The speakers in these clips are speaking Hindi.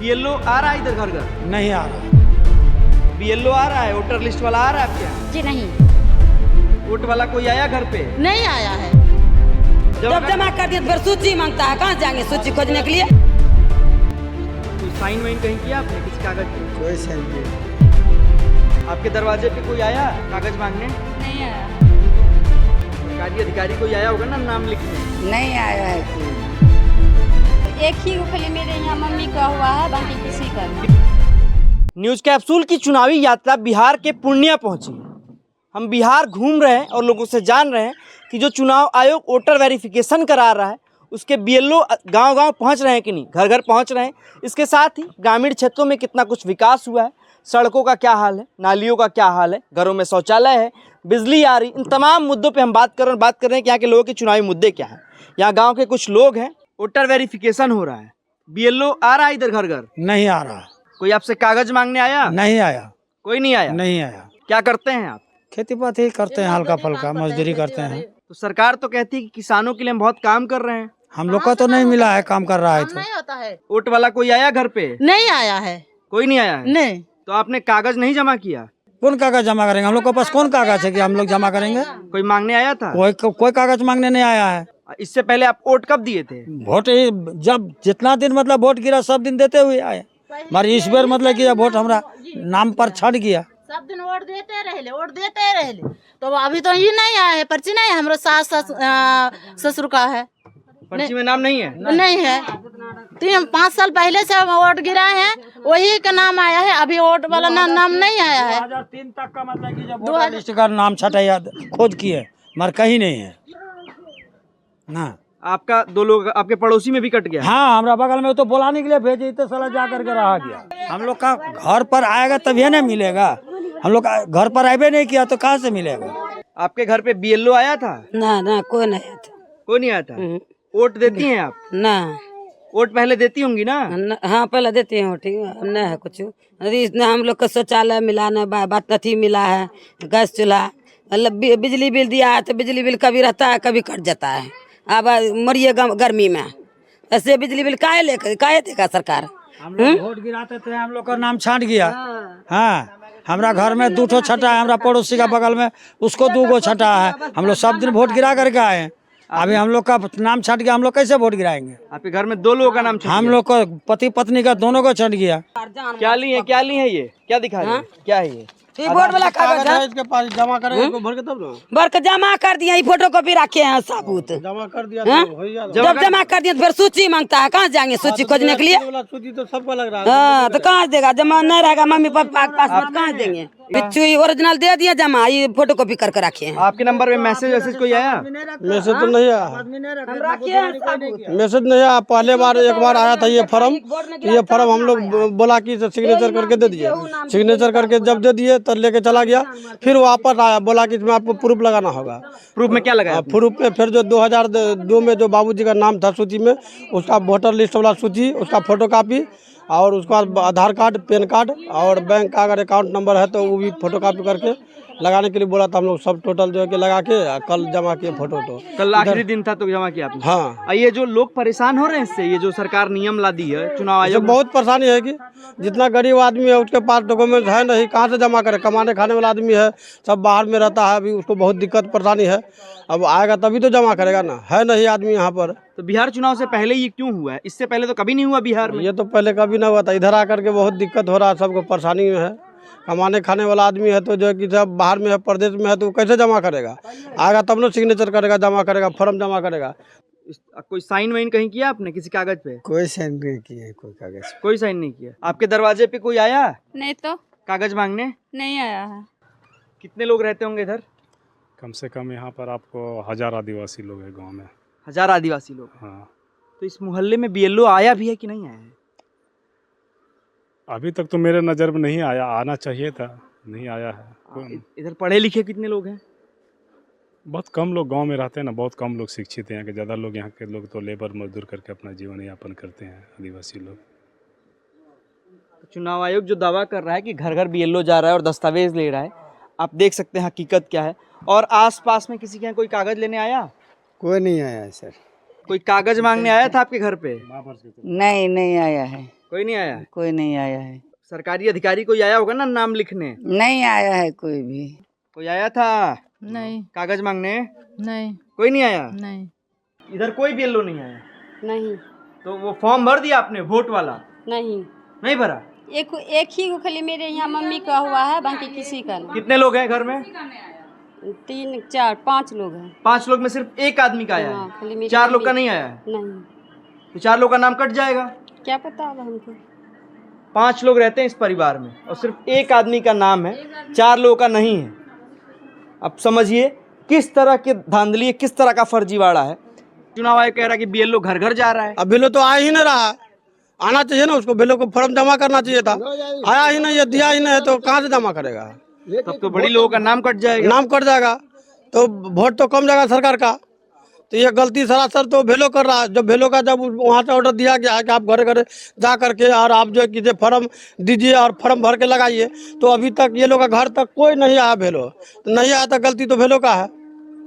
बीएलओ आ रहा है इधर घर घर? नहीं आ रहा। बीएलओ आ रहा है, वोटर लिस्ट वाला आ रहा है आपके यहाँ? जी नहीं। वोट वाला कोई आया घर पे? नहीं आया है। जब जमा कर दिया तो फिर सूची मांगता है, कहाँ जाएंगे सूची खोजने के लिए? कोई साइन वाइन कहीं किया आपने किसी कागज पे? कोई साइन नहीं। आपके दरवाजे पे कोई आया कागज मांगने? नहीं आया। सरकारी अधिकारी कोई आया होगा ना नाम लिखने? नहीं आया है कोई। एक ही खाली मेरे यहाँ मम्मी का हुआ है, बाकी किसी का नहीं। न्यूज कैप्सूल की चुनावी यात्रा बिहार के पूर्णिया पहुंची है। हम बिहार घूम रहे हैं और लोगों से जान रहे हैं कि जो चुनाव आयोग वोटर वेरिफिकेशन करा रहा है उसके बीएलओ गांव-गांव पहुंच रहे हैं कि नहीं, घर घर पहुंच रहे हैं। इसके साथ ही ग्रामीण क्षेत्रों में कितना कुछ विकास हुआ है, सड़कों का क्या हाल है, नालियों का क्या हाल है, घरों में शौचालय है, बिजली आ रही, इन तमाम मुद्दों पे हम बात कर रहे हैं कि यहाँ के लोगों के चुनावी मुद्दे क्या हैं। यहाँ गाँव के कुछ लोग हैं, वोटर वेरिफिकेशन हो रहा है, बीएलओ आ रहा है इधर घर घर? नहीं आ रहा। कोई आपसे कागज मांगने आया? नहीं आया। कोई नहीं आया? नहीं आया। क्या करते हैं आप? खेती बाती करते हैं, हल्का फुल्का मजदूरी करते हैं। तो सरकार तो कहती है कि किसानों के लिए हम बहुत काम कर रहे हैं। हम लोग का तो नहीं मिला है, काम कर रहा है तो। नहीं होता है। वोट वाला कोई आया घर पे? नहीं आया है। कोई नहीं आया है? नहीं। तो आपने कागज नहीं जमा किया? कौन कागज जमा करेंगे? हम लोग के पास कौन कागज है कि हम लोग जमा करेंगे? कोई मांगने आया था? कोई कागज मांगने नहीं आया है। इससे पहले आप वोट कब दिए थे? वोट जब जितना दिन मतलब वोट गिरा सब दिन देते हुए आए। मगर इस बार मतलब कि वोट हमारा नाम पर छट गया। सब दिन वोट देते रहे। तो अभी तो ये नहीं आया है, पर्ची नहीं है। हमारे सास ससुर का है, पर्ची में नाम नहीं है? नहीं है। 5 साल पहले से वोट गिरा है, वही का नाम आया है। अभी वोट वाला नाम नहीं आया है। 2003 तक का मतलब कि जब वोटर लिस्ट का नाम छटा याद खोज किए मगर कहीं नहीं है ना। आपका 2 लोग आपके पड़ोसी में भी कट गया? हाँ, हमारा बगल में तो बुलाने के लिए भेजे तो साला जा करके रहा गया। हम लोग का घर पर आएगा तभी ना मिलेगा। हम लोग घर पर आए नहीं किया तो कहाँ से मिलेगा? आपके घर पे बीएलओ आया था? ना कोई नहीं आया था। कोई नहीं आया था? वोट देती हैं आप? ना। वोट पहले देती होंगी ना? हाँ पहले देते हैं, ठीक नहीं है कुछ। इतना हम लोग का शौचालय मिला न, बात नहीं मिला है, गैस चूल्हा, मतलब बिजली बिल दिया है तो बिजली बिल कभी रहता है कभी कट जाता है। अब मरिए गर्मी में ऐसे बिजली बिल काहे देगा सरकार? हम लोग वोट गिराते थे, हम लोग का नाम छाट गया। हाँ, हमारा घर में 2 ठो छटा है, हमारा पड़ोसी का बगल में उसको 2 गो छटा है। हम लोग सब दिन वोट गिरा करके आए। अभी हम लोग का नाम छट गया, हम लोग कैसे वोट गिराएंगे? आपके घर में 2 लोगों का नाम छट हम लोग को पति पत्नी का दोनों को छट गया। क्या ली है ये? क्या दिखा रही है? क्या है ये? वोट वाला कागज है, इसके पास जमा करेंगे भर के तब ना। भर के जमा कर दिया, फोटो कॉपी रखे हैं साबुत। जमा कर दिया जब जमा कर दिया तो फिर सूची मांगता है, कहाँ जाएंगे सूची खोजने के लिए? सूची तो सबको लग रहा है। हाँ तो कहाँ देगा? जमा नहीं रहेगा मम्मी पापा के पास में, कहाँ देंगे? बिच्छू ओरिजिनल दे दिया जमा, ये फोटो कॉपी करके रखे हैं। आपके नंबर पे मैसेज कोई आया? मैसेज तो नहीं आया। हम रखे हैं साबुत। मैसेज नहीं आया। पहले बार एक बार आया था ये फॉर्म। ये फॉर्म हम लोग बोला कि सिग्नेचर करके दे दिए। सिग्नेचर करके जब दे दिए तब लेके चला गया। फिर वापस आया, बोला कि इसमें आपको प्रूफ लगाना होगा। प्रूफ में क्या लगा? प्रूफ में फिर जो 2002 में जो बाबूजी का नाम था सूची में, उसका वोटर लिस्ट वाला सूची, उसका फोटो कापी और उसका आधार कार्ड, पैन कार्ड और बैंक का अगर अकाउंट नंबर है तो वो भी फोटो कापी करके लगाने के लिए बोला था। हम लोग सब टोटल जो है कि लगा के कल जमा किए फोटो। तो कल आखिरी दिन था तो जमा किया आपने? हाँ। ये जो लोग परेशान हो रहे हैं इससे, ये जो सरकार नियम ला दी है चुनाव आयोग, बहुत परेशानी है कि जितना गरीब आदमी है उसके पास डॉक्यूमेंट है नहीं, कहाँ से जमा करे? कमाने खाने वाला आदमी है, सब बाहर में रहता है, अभी उसको बहुत दिक्कत परेशानी है। अब आएगा तभी तो जमा करेगा ना, है नहीं आदमी यहाँ पर। तो बिहार चुनाव से पहले ये क्यों हुआ है? इससे पहले तो कभी नहीं हुआ बिहार में। ये तो पहले कभी ना हुआ था। इधर आकर के बहुत दिक्कत हो रहा है, सबको परेशानी में है। कमाने खाने वाला आदमी है तो जो है कि सब बाहर में है, प्रदेश में है, तो कैसे जमा करेगा? आएगा तब ना सिग्नेचर करेगा, जमा करेगा, फॉर्म जमा करेगा। कोई साइन वाइन कहीं किया आपने किसी कागज पे? कोई साइन नहीं किया, कोई कागज, कोई साइन नहीं किया। आपके दरवाजे पे कोई आया नहीं तो कागज मांगने? नहीं आया है। कितने लोग रहते होंगे इधर? कम से कम यहाँ पर आपको 1000 आदिवासी लोग हैं गांव में। 1000 आदिवासी लोग? हाँ। तो इस मोहल्ले में बीएलओ आया भी है कि नहीं आया है? अभी तक तो मेरे नज़र में नहीं आया, आना चाहिए था, नहीं आया है। इधर पढ़े लिखे कितने लोग हैं? बहुत कम लोग गांव में रहते हैं ना, बहुत कम लोग शिक्षित हैं। यहाँ के ज़्यादा लोग, यहाँ के लोग तो लेबर मजदूर करके अपना जीवन यापन करते हैं, आदिवासी लोग। चुनाव आयोग जो दावा कर रहा है कि घर घर बीएलओ जा रहा है और दस्तावेज ले रहा है, आप देख सकते हैं हकीकत क्या है। और आसपास में किसी के यहाँ कोई कागज लेने आया? कोई नहीं आया सर। कोई कागज मांगने आया था आपके घर पे? नहीं आया है। कोई नहीं आया? कोई नहीं आया है। सरकारी अधिकारी कोई आया होगा ना नाम लिखने? नहीं आया है कोई भी। कोई आया था नहीं कागज मांगने? नहीं कोई नहीं आया? नहीं इधर कोई BLO नहीं आया? नहीं तो वो फॉर्म भर दिया आपने वोट वाला? नहीं, नहीं भरा? एक ही को खाली मेरे यहाँ मम्मी का हुआ है, बाकी किसी का नहीं। कितने लोग हैं घर में? 3 4 5 लोग हैं। 5 लोग में सिर्फ एक आदमी का आया हाँ, खाली है, मेरी 4 लोग का मम्मी- नहीं आया है? नहीं, तो 4 लोग का नाम कट जाएगा? क्या पता होगा हमको। 5 लोग रहते हैं इस परिवार में और सिर्फ एक आदमी का नाम है, 4 लोगों का नहीं है। अब समझिए किस तरह के धांधली है, किस तरह का फर्जीवाड़ा है। चुनाव आयोग कह रहा है कि BLO घर घर जा रहा है। अब बिलो तो आ ही नहीं रहा, आना चाहिए ना उसको, बिलो को फॉर्म जमा करना चाहिए था, आया ही नहीं, ये दिया ही नहीं है तो कहाँ से जमा करेगा? तब तो बड़ी लोगों का नाम कट जाएगा। नाम कट जाएगा तो वोट तो कम जाएगा सरकार का। तो ये गलती सरासर तो भेलो कर रहा है। जब भेलो का जब वहाँ से ऑर्डर दिया गया है कि आप घर घर जा करके और आप जो कीजिए फॉर्म दीजिए और फॉर्म भर के लगाइए, तो अभी तक ये लोग का घर तक कोई नहीं आया भेलो। तो नहीं आया तो गलती तो भेलो का है।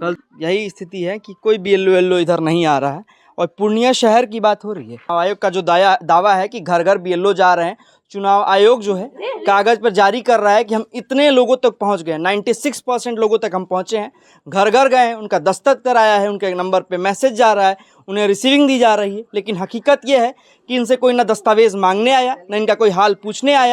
कल यही स्थिति है कि कोई BLO इधर नहीं आ रहा है और पूर्णिया शहर की बात हो रही है। चुनाव आयोग का जो दावा है कि घर घर BLO जा रहे हैं, चुनाव आयोग जो है कागज पर जारी कर रहा है कि हम इतने लोगों तक पहुंच गए, 96% लोगों तक हम पहुंचे हैं, घर घर गए हैं, उनका दस्तखत कराया है, उनके नंबर पे मैसेज जा रहा है, उन्हें रिसीविंग दी जा रही है। लेकिन हकीकत यह है कि इनसे कोई ना दस्तावेज मांगने आया, ना इनका कोई हाल पूछने आया।